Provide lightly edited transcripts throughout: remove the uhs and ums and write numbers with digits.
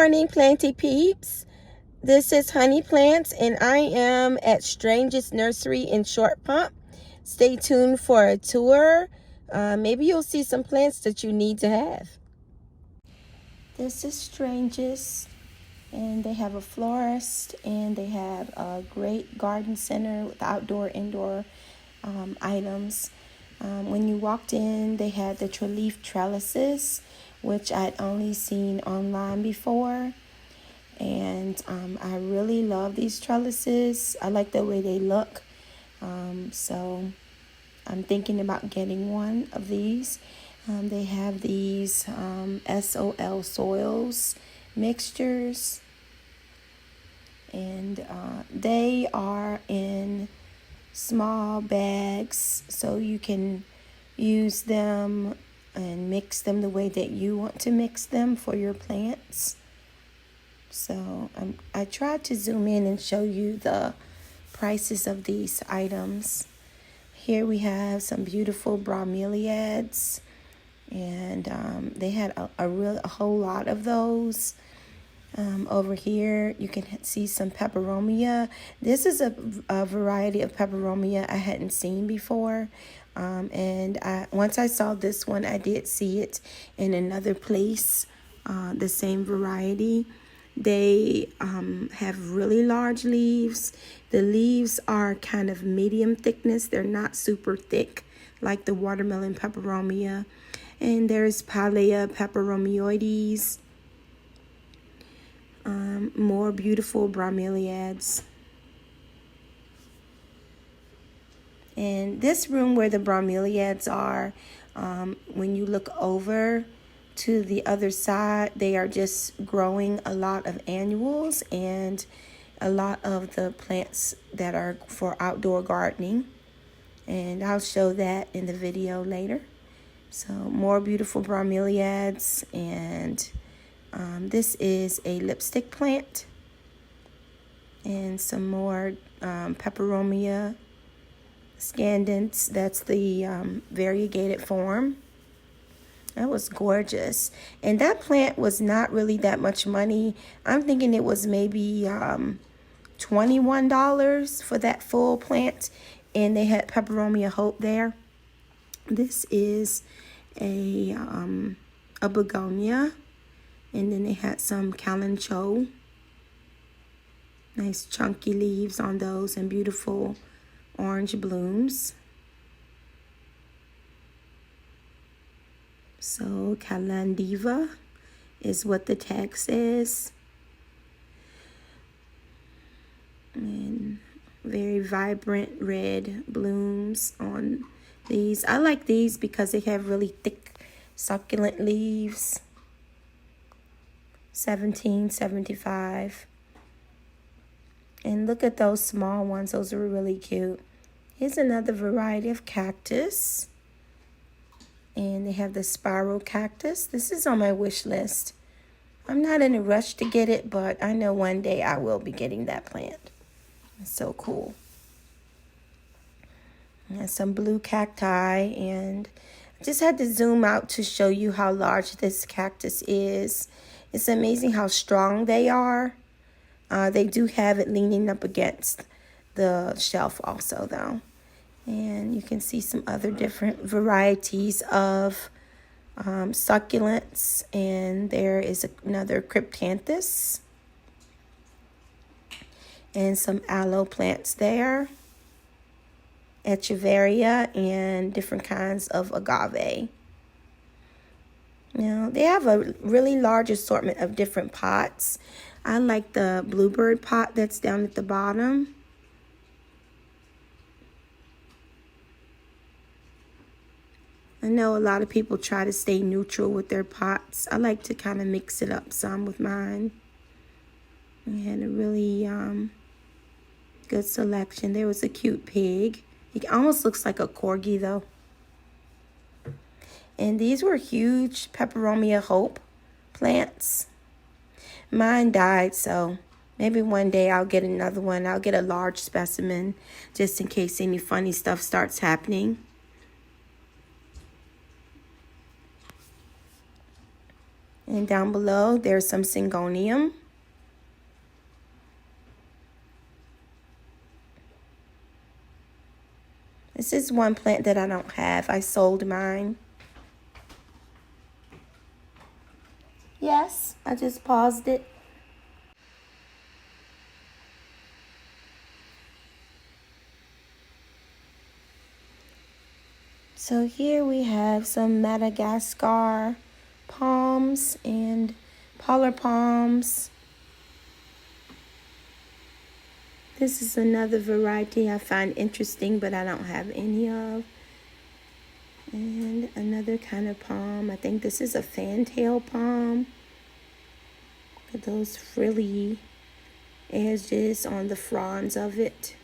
morning, planty peeps. This is Honey Plants, and I am at Strangest Nursery in Short Pump. Stay tuned for a tour. Maybe you'll see some plants that you need to have. This is Strangest, and they have a florist, and they have a great garden center with outdoor-indoor items. When you walked in, they had the leaf trellises, which I'd only seen online before. And I really love these trellises. I like the way they look. So I'm thinking about getting one of these. They have these SOL soils mixtures. And they are in small bags, so you can use them and mix them the way that you want to mix them for your plants. So I tried to zoom in and show you the prices of these items. Here we have some beautiful bromeliads, and they had a whole lot of those. Over here you can see some Peperomia. This is a variety of Peperomia I hadn't seen before. And once I saw this one, I did see it in another place, the same variety. They have really large leaves. The leaves are kind of medium thickness. They're not super thick like the watermelon Peperomia. And there's Palea peperomioides. More beautiful bromeliads. And this room where the bromeliads are, when you look over to the other side, they are just growing a lot of annuals and a lot of the plants that are for outdoor gardening. And I'll show that in the video later. So more beautiful bromeliads, and this is a lipstick plant, and some more Peperomia scandens. That's the variegated form. That was gorgeous. And that plant was not really that much money. I'm thinking it was maybe $21 for that full plant. And they had Peperomia Hope there. This is a begonia. And then they had some calancho. Nice chunky leaves on those and beautiful orange blooms. So Calandiva is what the tag says. And very vibrant red blooms on these. I like these because they have really thick succulent leaves. $17.75. And look at those small ones. Those are really cute. Here's another variety of cactus. And they have the spiral cactus. This is on my wish list. I'm not in a rush to get it, but I know one day I will be getting that plant. It's so cool. And some blue cacti, and I just had to zoom out to show you how large this cactus is. It's amazing how strong they are. They do have it leaning up against the shelf also, though. And you can see some other different varieties of succulents. And there is another cryptanthus. And some aloe plants there. Echeveria and different kinds of agave. Now, they have a really large assortment of different pots. I like the bluebird pot that's down at the bottom. I know a lot of people try to stay neutral with their pots. I like to kind of mix it up some with mine. We had a really good selection. There was a cute pig. He almost looks like a corgi, though. And these were huge Peperomia Hope plants. Mine died, so maybe one day I'll get another one. I'll get a large specimen just in case any funny stuff starts happening. And down below, there's some syngonium. This is one plant that I don't have. I sold mine. Yes, I just paused it. So here we have some Madagascar palms and polar palms. This is another variety I find interesting, but I don't have any of. And another kind of palm. I think this is a fantail palm. Look at those frilly edges on the fronds of it.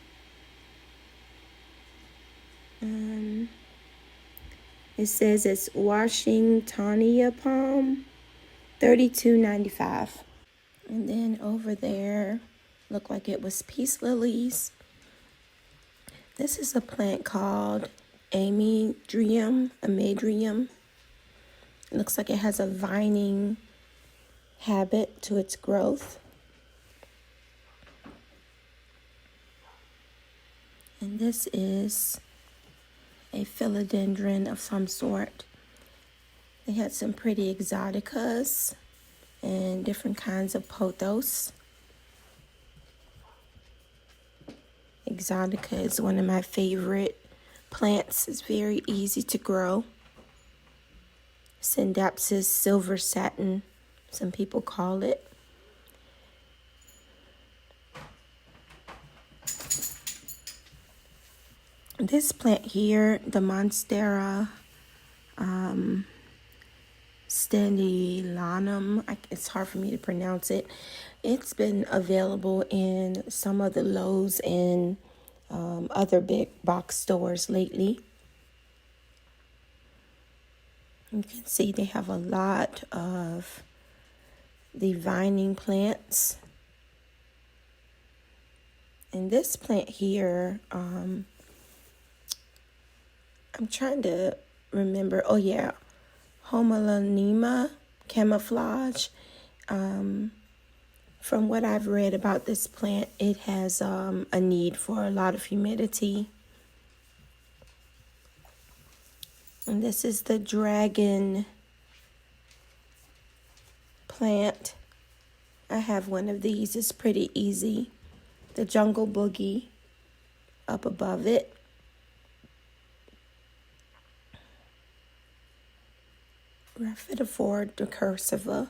It says it's Washingtonia palm, $32.95. And then over there, looked like it was peace lilies. This is a plant called Amedrium. It looks like it has a vining habit to its growth. And this is a philodendron of some sort. They had some pretty exoticas and different kinds of pothos. Exotica is one of my favorite plants. It's very easy to grow. Syndapsis silver satin, some people call it. This plant here, the Monstera stendilanum, it's hard for me to pronounce it. It's been available in some of the Lowe's and other big box stores lately. You can see they have a lot of the vining plants. And this plant here, I'm trying to remember. Oh yeah, Aglaonema camouflage. From what I've read about this plant, it has a need for a lot of humidity. And this is the dragon plant. I have one of these. It's pretty easy. The jungle boogie up above it. Rhaphidophora decursiva.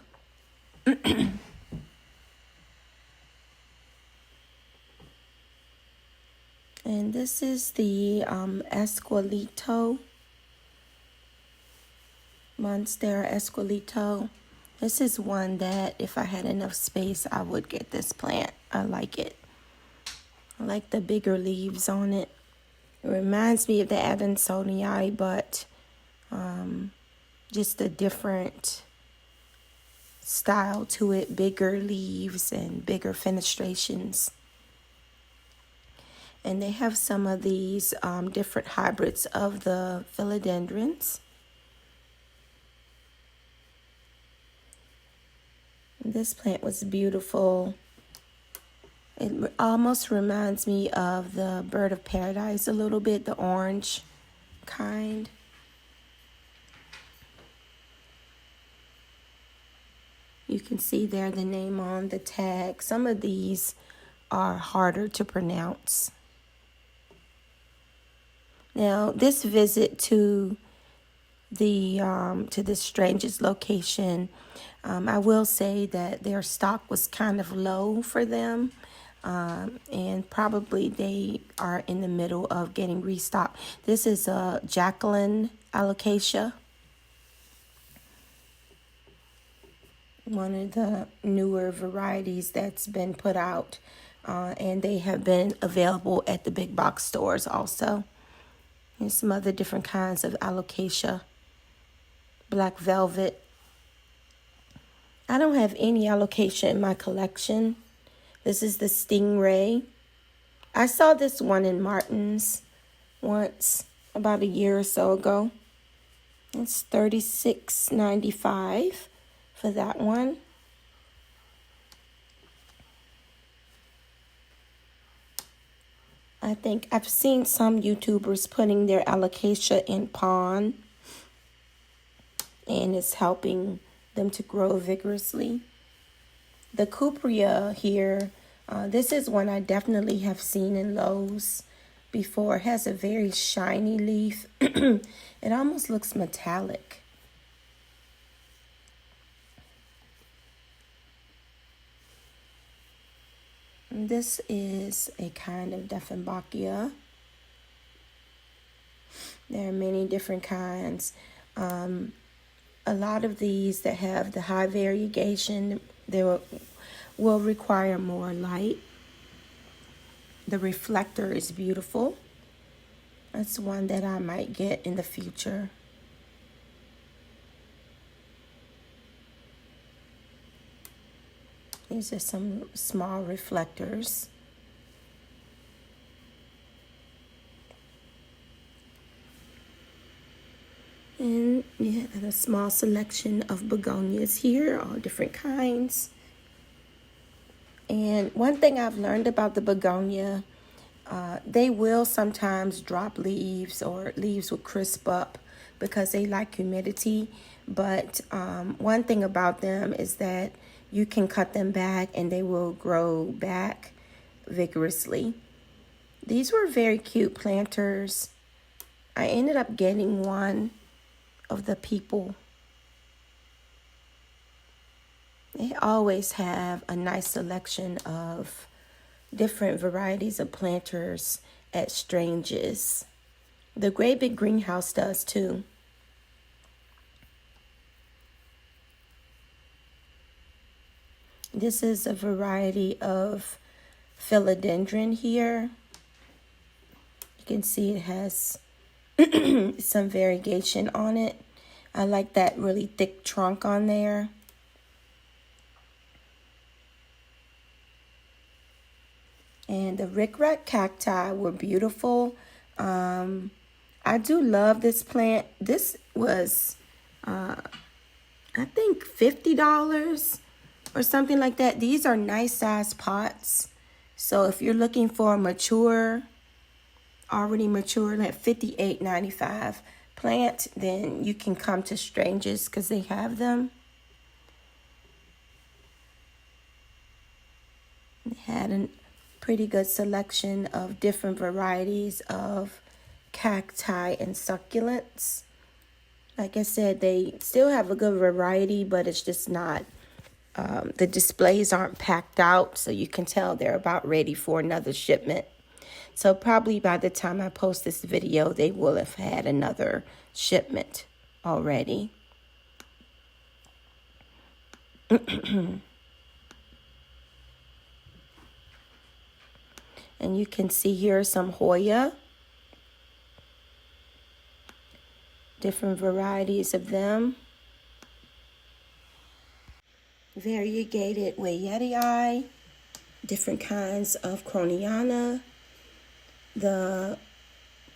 And this is the Esquilito, Monstera Esquilito. This is one that if I had enough space, I would get this plant. I like it. I like the bigger leaves on it. It reminds me of the Adansonii, but just a different style to it. Bigger leaves and bigger fenestrations. And they have some of these different hybrids of the philodendrons. This plant was beautiful. It almost reminds me of the bird of paradise a little bit, the orange kind. You can see there the name on the tag. Some of these are harder to pronounce. Now, this visit to the strangest location, I will say that their stock was kind of low for them, and probably they are in the middle of getting restocked. This is a Jacqueline Alocasia, one of the newer varieties that's been put out, and they have been available at the big box stores also. And some other different kinds of Alocasia, black velvet. I don't have any Alocasia in my collection. This is the Stingray. I saw this one in Martin's once, about a year or so ago. It's $36.95 for that one. I think I've seen some YouTubers putting their Alocasia in pond, and it's helping them to grow vigorously. The Cupria here, this is one I definitely have seen in Lowe's before. It has a very shiny leaf. It almost looks metallic. This is a kind of Dieffenbachia. There are many different kinds. A lot of these that have the high variegation, they will require more light. The reflector is beautiful. That's one that I might get in the future. These are some small reflectors. And yeah, and a small selection of begonias here, all different kinds. And one thing I've learned about the begonia, they will sometimes drop leaves, or leaves will crisp up because they like humidity. But one thing about them is that you can cut them back and they will grow back vigorously. These were very cute planters. I ended up getting one of the people. They always have a nice selection of different varieties of planters at Strange's. The Great Big Greenhouse does too. This is a variety of Philodendron here. You can see it has some variegation on it. I like that really thick trunk on there. And the rickrack cacti were beautiful. I do love this plant. This was, I think, $50 or something like that. These are nice size pots. So if you're looking for a mature, already mature, like $58.95 plant, then you can come to Strange's because they have them. They had a pretty good selection of different varieties of cacti and succulents. Like I said, they still have a good variety, but it's just not, the displays aren't packed out, so you can tell they're about ready for another shipment. So probably by the time I post this video, they will have had another shipment already. And you can see here some Hoya. Different varieties of them. Variegated Wayetii. Different kinds of Croniana. The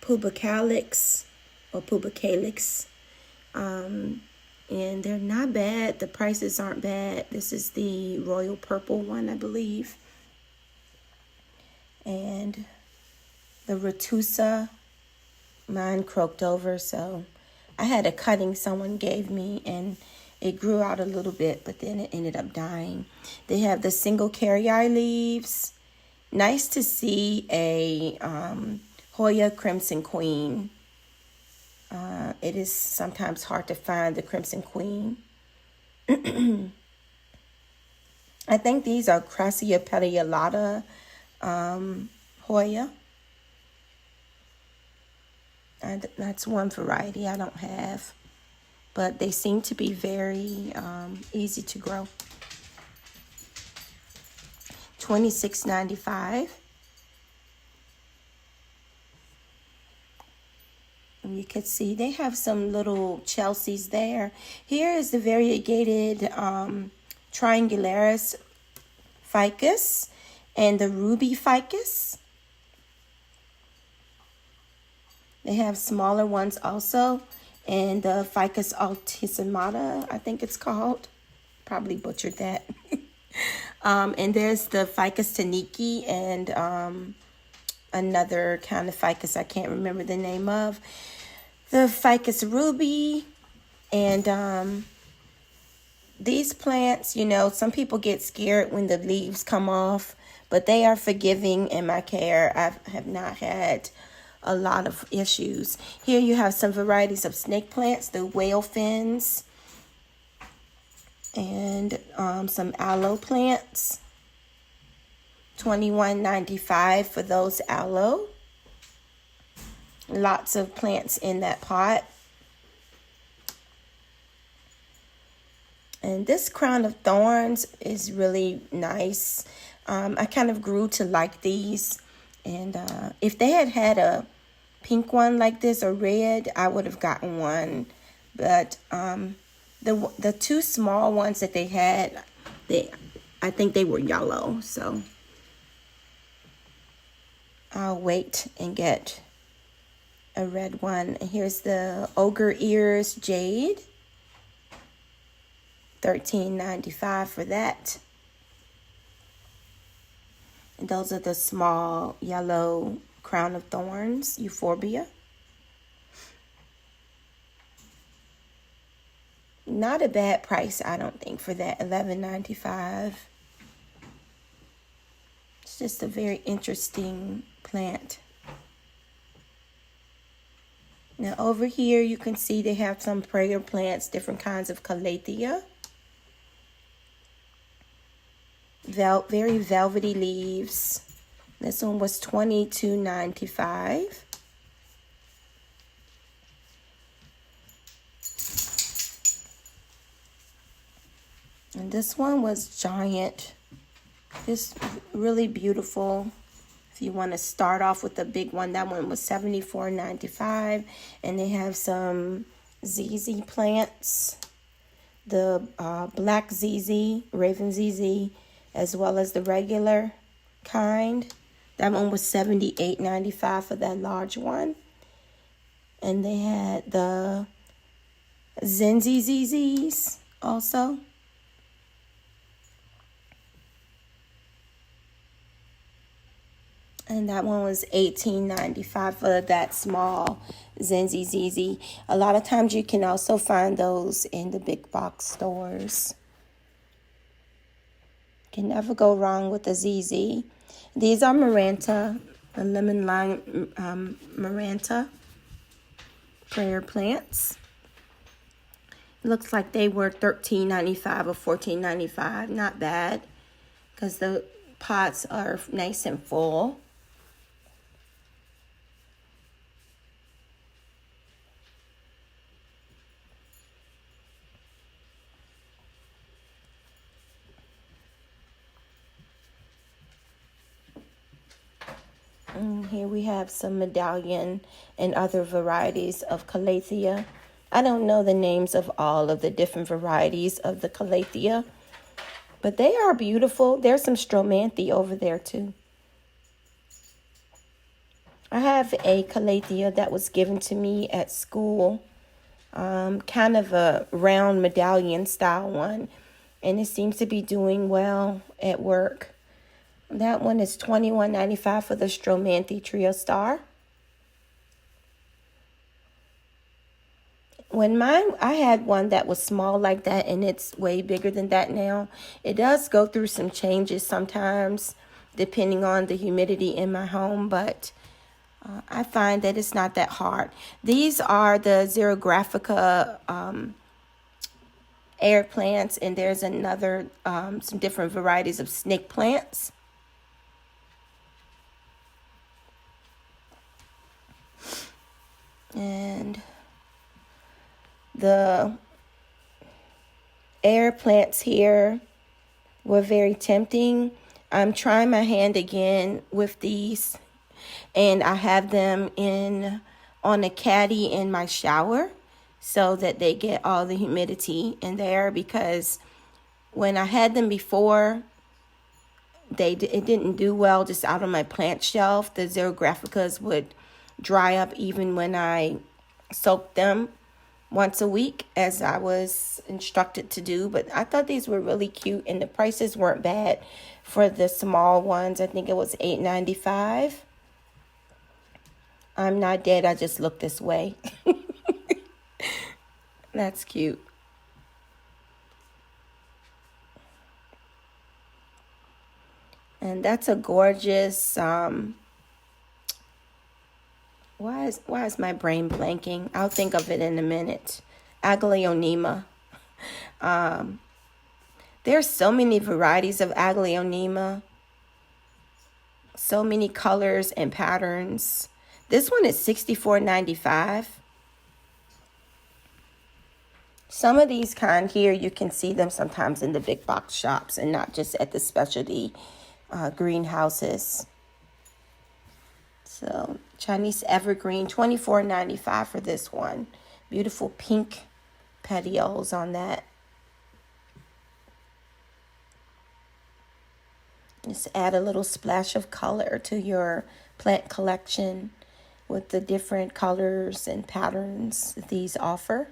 Pubicalix or Pubicalix. And they're not bad. The prices aren't bad. This is the royal purple one, I believe. And the Retusa, mine croaked over, so I had a cutting someone gave me and it grew out a little bit, but then it ended up dying. They have the single caryi leaves. Nice to see a Hoya Crimson Queen. It is sometimes hard to find the Crimson Queen. I think these are Crassia petiolata Hoya. And that's one variety I don't have, but they seem to be very easy to grow. $26.95. And you can see they have some little Chelseas there. Here is the variegated Triangularis Ficus and the Ruby Ficus. They have smaller ones also, and the Ficus altissimata, I think it's called. Probably butchered that. And there's the Ficus taniki and another kind of ficus I can't remember the name of. The Ficus ruby. And these plants, you know, some people get scared when the leaves come off, but they are forgiving in my care. I have not had a lot of issues. Here you have some varieties of snake plants, the whale fins, and some aloe plants. $21.95 for those aloe. Lots of plants in that pot. And this crown of thorns is really nice. I kind of grew to like these. And if they had had a pink one like this or red, I would have gotten one. But the two small ones that they had, I think they were yellow. So I'll wait and get a red one. And here's the ogre ears jade. $13.95 for that. And those are the small yellow crown of thorns, euphorbia. Not a bad price, I don't think, for that. $11.95. It's just a very interesting plant. Now over here you can see they have some prayer plants, different kinds of calathea. Very velvety leaves. This one was $22.95. And this one was giant. Just really beautiful. If you want to start off with a big one, that one was $74.95. And they have some ZZ plants. The black ZZ, Raven ZZ, as well as the regular kind. That one was $78.95 for that large one. And they had the Zenzi ZZs also. And that one was $18.95 for that small Zenzi ZZ. A lot of times you can also find those in the big box stores. Can never go wrong with a ZZ. These are Maranta, the lemon lime Maranta prayer plants. It looks like they were $13.95 or $14.95. Not bad, because the pots are nice and full. And here we have some medallion and other varieties of calathea. I don't know the names of all of the different varieties of the calathea, but they are beautiful. There's some stromanthe over there too. I have a calathea that was given to me at school, kind of a round medallion style one, and it seems to be doing well at work. That one is $21.95 for the Stromanthe Trio Star. I had one that was small like that, and it's way bigger than that now. It does go through some changes sometimes, depending on the humidity in my home, but I find that it's not that hard. These are the Xerographica air plants, and there's another, some different varieties of snake plants. And the air plants here were very tempting. I'm trying my hand again with these, and I have them on a caddy in my shower so that they get all the humidity in there, because when I had them before, it didn't do well just out on my plant shelf. The Xerographicas would dry up even when I soaked them once a week as I was instructed to do. But I thought these were really cute, and the prices weren't bad for the small ones. I think it was $8.95. I'm not dead, I just look this way. That's cute. And that's a gorgeous, why is my brain blanking? I'll think of it in a minute. Aglaonema. There's so many varieties of Aglaonema. So many colors and patterns. This one is $64.95. Some of these kind here, you can see them sometimes in the big box shops and not just at the specialty greenhouses. So Chinese evergreen, $24.95 for this one. Beautiful pink petioles on that. Just add a little splash of color to your plant collection with the different colors and patterns that these offer.